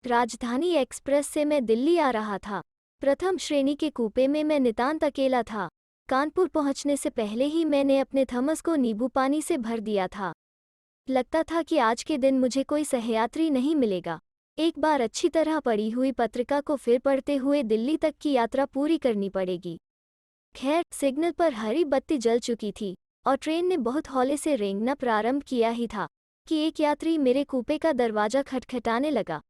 राजधानी एक्सप्रेस से मैं दिल्ली आ रहा था। प्रथम श्रेणी के कूपे में मैं नितांत अकेला था। कानपुर पहुंचने से पहले ही मैंने अपने थर्मस को नींबू पानी से भर दिया था। लगता था कि आज के दिन मुझे कोई सहयात्री नहीं मिलेगा। एक बार अच्छी तरह पढ़ी हुई पत्रिका को फिर पढ़ते हुए दिल्ली तक की यात्रा पूरी करनी पड़ेगी। खैर, सिग्नल पर हरी बत्ती जल चुकी थी और ट्रेन ने बहुत हौले से रेंगना प्रारंभ किया ही था कि एक यात्री मेरे कूपे का दरवाजा खटखटाने लगा।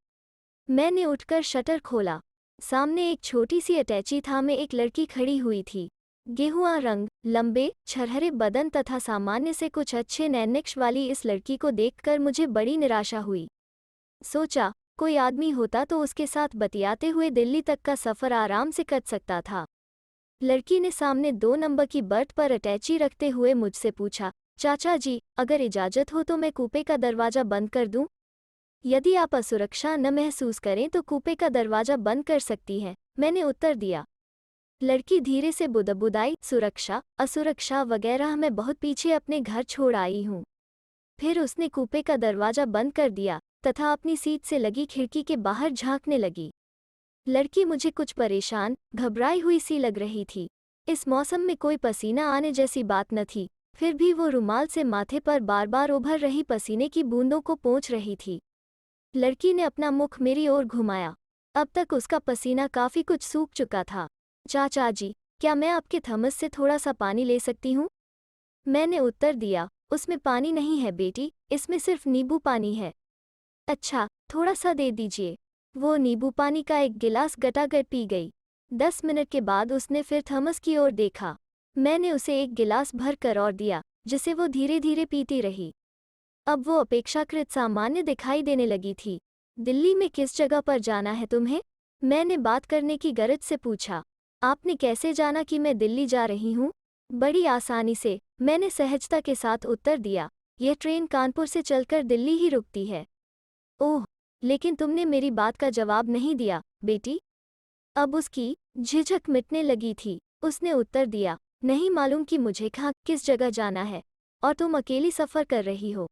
मैंने उठकर शटर खोला। सामने एक छोटी सी अटैची थामे एक लड़की खड़ी हुई थी। गेहुआ रंग, लंबे छरहरे बदन तथा सामान्य से कुछ अच्छे नैनिक्ष वाली इस लड़की को देखकर मुझे बड़ी निराशा हुई। सोचा, कोई आदमी होता तो उसके साथ बतियाते हुए दिल्ली तक का सफ़र आराम से कट सकता था। लड़की ने सामने 2 नंबर की बर्थ पर अटैची रखते हुए मुझसे पूछा, चाचा जी, अगर इजाज़त हो तो मैं कूपे का दरवाज़ा बंद कर दूं? यदि आप असुरक्षा न महसूस करें तो कूपे का दरवाज़ा बंद कर सकती हैं, मैंने उत्तर दिया। लड़की धीरे से बुदबुदाई, सुरक्षा, असुरक्षा वगैरह मैं बहुत पीछे अपने घर छोड़ आई हूँ। फिर उसने कूपे का दरवाज़ा बंद कर दिया तथा अपनी सीट से लगी खिड़की के बाहर झांकने लगी। लड़की मुझे कुछ परेशान, घबराई हुई सी लग रही थी। इस मौसम में कोई पसीना आने जैसी बात न थी, फिर भी वो रुमाल से माथे पर बार बार उभर रही पसीने की बूंदों को पोंछ रही थी। लड़की ने अपना मुख मेरी ओर घुमाया। अब तक उसका पसीना काफी कुछ सूख चुका था। चाचा जी, क्या मैं आपके थर्मस से थोड़ा सा पानी ले सकती हूँ? मैंने उत्तर दिया, उसमें पानी नहीं है बेटी, इसमें सिर्फ नींबू पानी है। अच्छा, थोड़ा सा दे दीजिए। वो नींबू पानी का एक गिलास गटागट पी गई। 10 मिनट के बाद उसने फिर थर्मस की ओर देखा। मैंने उसे एक गिलास भर कर और दिया, जिसे वो धीरे धीरे पीती रही। अब वो अपेक्षाकृत सामान्य दिखाई देने लगी थी। दिल्ली में किस जगह पर जाना है तुम्हें? मैंने बात करने की गरज से पूछा। आपने कैसे जाना कि मैं दिल्ली जा रही हूँ? बड़ी आसानी से, मैंने सहजता के साथ उत्तर दिया। यह ट्रेन कानपुर से चलकर दिल्ली ही रुकती है। ओह, लेकिन तुमने मेरी बात का जवाब नहीं दिया, बेटी। अब उसकी झिझक मिटने लगी थी। उसने उत्तर दिया, नहीं मालूम कि मुझे कहाँ किस जगह जाना है, और तुम अकेली सफ़र कर रही हो।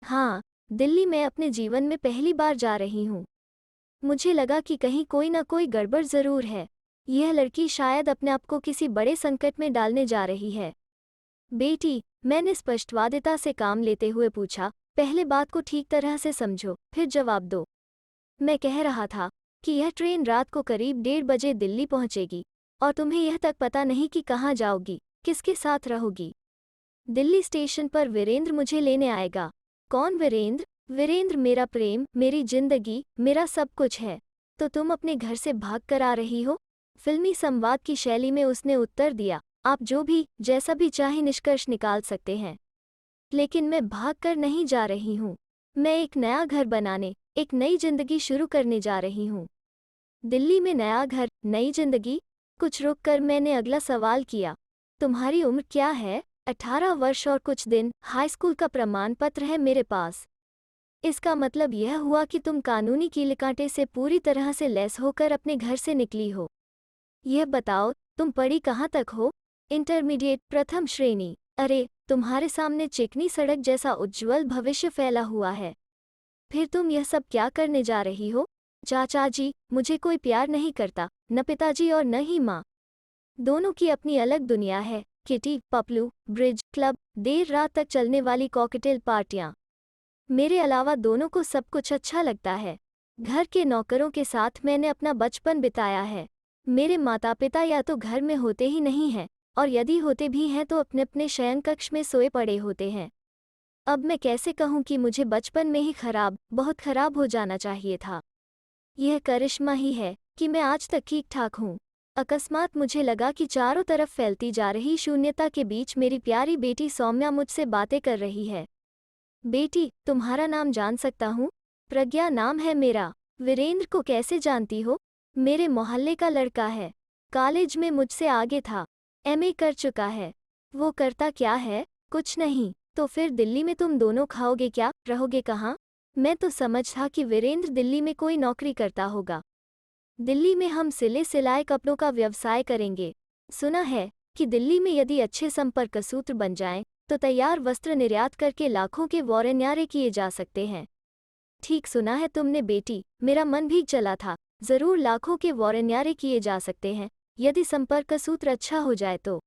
हाँ, दिल्ली मैं अपने जीवन में पहली बार जा रही हूँ। मुझे लगा कि कहीं कोई ना कोई गड़बड़ जरूर है। यह लड़की शायद अपने आप को किसी बड़े संकट में डालने जा रही है। बेटी, मैंने स्पष्टवादिता से काम लेते हुए पूछा, पहले बात को ठीक तरह से समझो, फिर जवाब दो। मैं कह रहा था कि यह ट्रेन रात को करीब 1:30 बजे दिल्ली पहुंचेगी, और तुम्हें यह तक पता नहीं कि कहाँ जाओगी, किसके साथ रहोगी। दिल्ली स्टेशन पर वीरेंद्र मुझे लेने आएगा। कौन वीरेंद्र? वीरेंद्र मेरा प्रेम, मेरी जिंदगी, मेरा सब कुछ है। तो तुम अपने घर से भाग कर आ रही हो? फिल्मी संवाद की शैली में उसने उत्तर दिया, आप जो भी, जैसा भी चाहे निष्कर्ष निकाल सकते हैं। लेकिन मैं भाग कर नहीं जा रही हूँ। मैं एक नया घर बनाने, एक नई जिंदगी शुरू करने जा रही हूँ। दिल्ली में नया घर, नई जिंदगी? कुछ रुककर मैंने अगला सवाल किया, तुम्हारी उम्र क्या है? 18 वर्ष और कुछ दिन, हाई स्कूल का प्रमाण पत्र है मेरे पास। इसका मतलब यह हुआ कि तुम कानूनी कीलकांटे से पूरी तरह से लैस होकर अपने घर से निकली हो। यह बताओ, तुम पढ़ी कहाँ तक हो? इंटरमीडिएट, प्रथम श्रेणी। अरे, तुम्हारे सामने चिकनी सड़क जैसा उज्ज्वल भविष्य फैला हुआ है। फिर तुम यह सब क्या करने जा रही हो? चाचा जी, मुझे कोई प्यार नहीं करता, न पिताजी और न ही माँ। दोनों की अपनी अलग दुनिया है। किटी, पपलू, ब्रिज, क्लब, देर रात तक चलने वाली कॉकटेल पार्टियां। मेरे अलावा दोनों को सब कुछ अच्छा लगता है। घर के नौकरों के साथ मैंने अपना बचपन बिताया है। मेरे माता पिता या तो घर में होते ही नहीं हैं, और यदि होते भी हैं तो अपने अपने शयन कक्ष में सोए पड़े होते हैं। अब मैं कैसे कहूँ कि मुझे बचपन में ही खराब, बहुत खराब हो जाना चाहिए था। यह करिश्मा ही है कि मैं आज तक ठीक ठाक हूँ। अकस्मात मुझे लगा कि चारों तरफ फैलती जा रही शून्यता के बीच मेरी प्यारी बेटी सौम्या मुझसे बातें कर रही है। बेटी, तुम्हारा नाम जान सकता हूँ? प्रज्ञा नाम है मेरा। वीरेंद्र को कैसे जानती हो? मेरे मोहल्ले का लड़का है। कॉलेज में मुझसे आगे था। एमए कर चुका है। वो करता क्या है? कुछ नहीं। तो फिर दिल्ली में तुम दोनों खाओगे क्या, रहोगे कहाँ? मैं तो समझ था कि वीरेंद्र दिल्ली में कोई नौकरी करता होगा। दिल्ली में हम सिले सिलाए कपड़ों का व्यवसाय करेंगे। सुना है कि दिल्ली में यदि अच्छे संपर्क सूत्र बन जाएं, तो तैयार वस्त्र निर्यात करके लाखों के वॉरेन्यारे किए जा सकते हैं। ठीक सुना है तुमने बेटी, मेरा मन भी चला था। जरूर लाखों के वारन्यारे किए जा सकते हैं, यदि संपर्क सूत्र अच्छा हो जाए तो।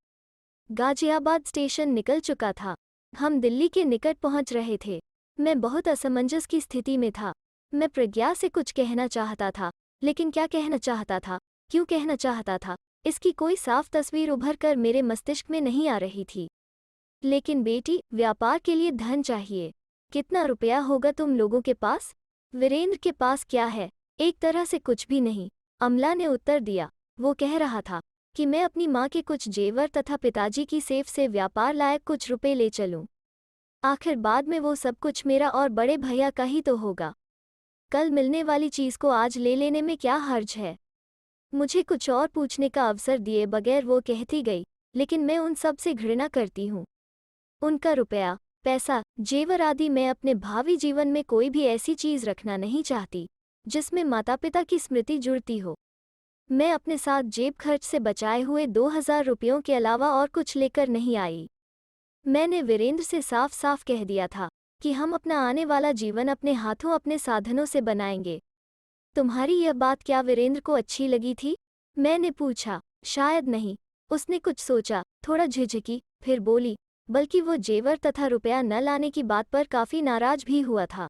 गाजियाबाद स्टेशन निकल चुका था। हम दिल्ली के निकट पहुंच रहे थे। मैं बहुत असमंजस की स्थिति में था। मैं प्रज्ञा से कुछ कहना चाहता था, लेकिन क्या कहना चाहता था, क्यों कहना चाहता था, इसकी कोई साफ तस्वीर उभर कर मेरे मस्तिष्क में नहीं आ रही थी। लेकिन बेटी, व्यापार के लिए धन चाहिए। कितना रुपया होगा तुम लोगों के पास? वीरेंद्र के पास क्या है? एक तरह से कुछ भी नहीं, अमला ने उत्तर दिया। वो कह रहा था कि मैं अपनी माँ के कुछ जेवर तथा पिताजी की सेफ से व्यापार लायक कुछ रुपए ले चलूं। आखिर बाद में वो सब कुछ मेरा और बड़े भैया का ही तो होगा। कल मिलने वाली चीज को आज ले लेने में क्या हर्ज है? मुझे कुछ और पूछने का अवसर दिए बगैर वो कहती गई, लेकिन मैं उन सब से घृणा करती हूँ। उनका रुपया, पैसा, जेवर आदि मैं अपने भावी जीवन में कोई भी ऐसी चीज रखना नहीं चाहती जिसमें माता पिता की स्मृति जुड़ती हो। मैं अपने साथ जेब खर्च से बचाए हुए 2000 रुपयों के अलावा और कुछ लेकर नहीं आई। मैंने वीरेंद्र से साफ साफ कह दिया था कि हम अपना आने वाला जीवन अपने हाथों अपने साधनों से बनाएंगे। तुम्हारी यह बात क्या वीरेंद्र को अच्छी लगी थी? मैंने पूछा। शायद नहीं। उसने कुछ सोचा, थोड़ा झिझकी, फिर बोली, बल्कि वो जेवर तथा रुपया न लाने की बात पर काफी नाराज भी हुआ था।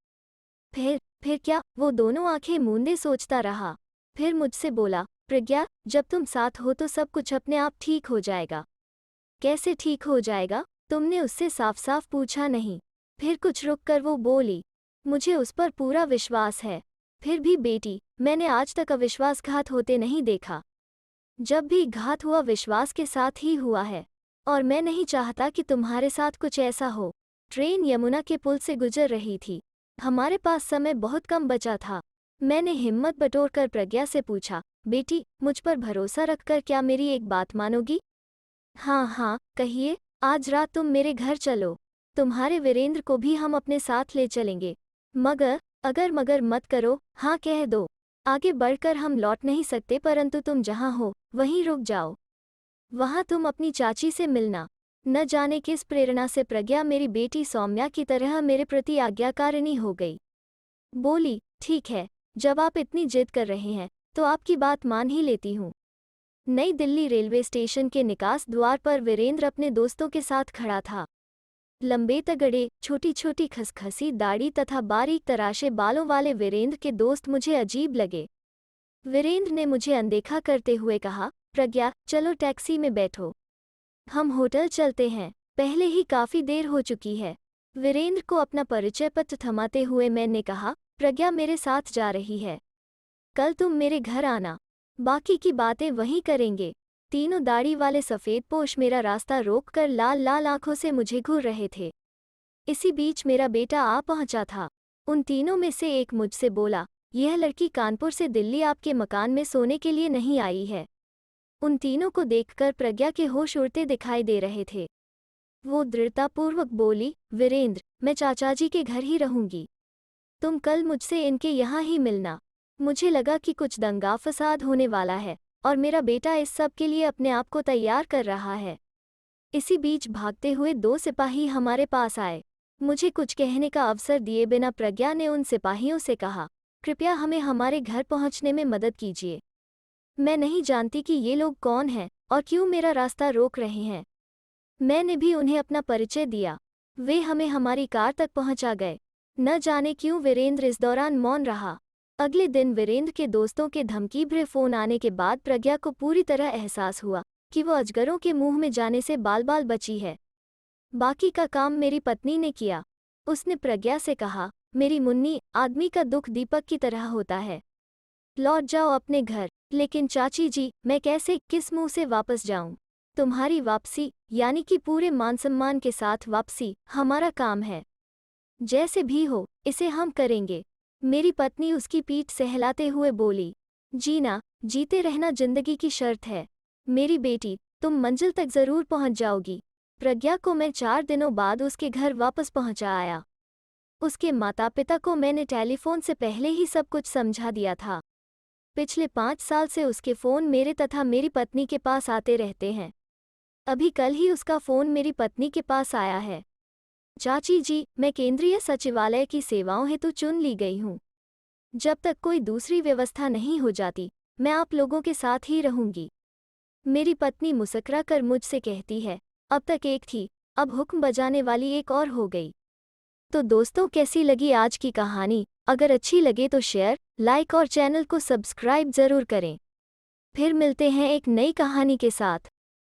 फिर क्या? वो दोनों आंखें मूंदे सोचता रहा। फिर मुझसे बोला, प्रज्ञा, जब तुम साथ हो तो सब कुछ अपने आप ठीक हो जाएगा। कैसे ठीक हो जाएगा? तुमने उससे साफ साफ पूछा नहीं। फिर कुछ रुक कर वो बोली, मुझे उस पर पूरा विश्वास है। फिर भी बेटी, मैंने आज तक अविश्वासघात होते नहीं देखा। जब भी घात हुआ विश्वास के साथ ही हुआ है, और मैं नहीं चाहता कि तुम्हारे साथ कुछ ऐसा हो। ट्रेन यमुना के पुल से गुजर रही थी। हमारे पास समय बहुत कम बचा था। मैंने हिम्मत बटोरकर प्रज्ञा से पूछा, बेटी, मुझ पर भरोसा रखकर क्या मेरी एक बात मानोगी? हाँ हाँ, कहिए। आज रात तुम मेरे घर चलो। तुम्हारे वीरेंद्र को भी हम अपने साथ ले चलेंगे। मगर मत करो, हाँ कह दो। आगे बढ़कर हम लौट नहीं सकते, परंतु तुम जहाँ हो वहीं रुक जाओ। वहाँ तुम अपनी चाची से मिलना। न जाने किस प्रेरणा से प्रज्ञा मेरी बेटी सौम्या की तरह मेरे प्रति आज्ञाकारिणी हो गई। बोली, ठीक है, जब आप इतनी जिद कर रहे हैं तो आपकी बात मान ही लेती हूँ। नई दिल्ली रेलवे स्टेशन के निकास द्वार पर वीरेंद्र अपने दोस्तों के साथ खड़ा था। लंबे तगड़े, छोटी छोटी खसखसी दाढ़ी तथा बारीक तराशे बालों वाले वीरेंद्र के दोस्त मुझे अजीब लगे। वीरेंद्र ने मुझे अनदेखा करते हुए कहा, प्रज्ञा, चलो टैक्सी में बैठो, हम होटल चलते हैं, पहले ही काफी देर हो चुकी है। वीरेंद्र को अपना परिचय पत्र थमाते हुए मैंने कहा, प्रज्ञा मेरे साथ जा रही है। कल तुम मेरे घर आना, बाकी की बातें वहीं करेंगे। तीनों दाढ़ी वाले सफ़ेद पोश मेरा रास्ता रोककर लाल लाल आंखों से मुझे घूर रहे थे। इसी बीच मेरा बेटा आ पहुंचा था। उन तीनों में से एक मुझसे बोला, यह लड़की कानपुर से दिल्ली आपके मकान में सोने के लिए नहीं आई है। उन तीनों को देखकर प्रज्ञा के होश उड़ते दिखाई दे रहे थे। वो दृढ़तापूर्वक बोली, वीरेंद्र, मैं चाचाजी के घर ही रहूंगी। तुम कल मुझसे इनके यहाँ ही मिलना। मुझे लगा कि कुछ दंगा फसाद होने वाला है और मेरा बेटा इस सब के लिए अपने आप को तैयार कर रहा है। इसी बीच भागते हुए 2 सिपाही हमारे पास आए। मुझे कुछ कहने का अवसर दिए बिना प्रज्ञा ने उन सिपाहियों से कहा, कृपया हमें हमारे घर पहुंचने में मदद कीजिए। मैं नहीं जानती कि ये लोग कौन हैं और क्यों मेरा रास्ता रोक रहे हैं। मैंने भी उन्हें अपना परिचय दिया। वे हमें हमारी कार तक पहुंचा गए। न जाने क्यों वीरेंद्र इस दौरान मौन रहा। अगले दिन वीरेंद्र के दोस्तों के धमकी भरे फोन आने के बाद प्रज्ञा को पूरी तरह एहसास हुआ कि वो अजगरों के मुंह में जाने से बाल बाल बची है। बाकी का काम मेरी पत्नी ने किया। उसने प्रज्ञा से कहा, मेरी मुन्नी, आदमी का दुख दीपक की तरह होता है। लौट जाओ अपने घर। लेकिन चाची जी, मैं कैसे, किस मुंह से वापस जाऊं? तुम्हारी वापसी, यानी कि पूरे मान सम्मान के साथ वापसी, हमारा काम है। जैसे भी हो, इसे हम करेंगे। मेरी पत्नी उसकी पीठ सहलाते हुए बोली, जीना, जीते रहना जिंदगी की शर्त है। मेरी बेटी, तुम मंजिल तक जरूर पहुंच जाओगी। प्रज्ञा को मैं 4 दिनों बाद उसके घर वापस पहुंचा आया। उसके माता पिता को मैंने टेलीफोन से पहले ही सब कुछ समझा दिया था। पिछले 5 साल से उसके फ़ोन मेरे तथा मेरी पत्नी के पास आते रहते हैं। अभी कल ही उसका फ़ोन मेरी पत्नी के पास आया है। चाची जी, मैं केंद्रीय सचिवालय की सेवाओं हेतु चुन ली गई हूँ। जब तक कोई दूसरी व्यवस्था नहीं हो जाती, मैं आप लोगों के साथ ही रहूंगी। मेरी पत्नी मुस्कुरा कर मुझसे कहती है, अब तक एक थी, अब हुक्म बजाने वाली एक और हो गई। तो दोस्तों, कैसी लगी आज की कहानी? अगर अच्छी लगे तो शेयर, लाइक और चैनल को सब्सक्राइब जरूर करें। फिर मिलते हैं एक नई कहानी के साथ।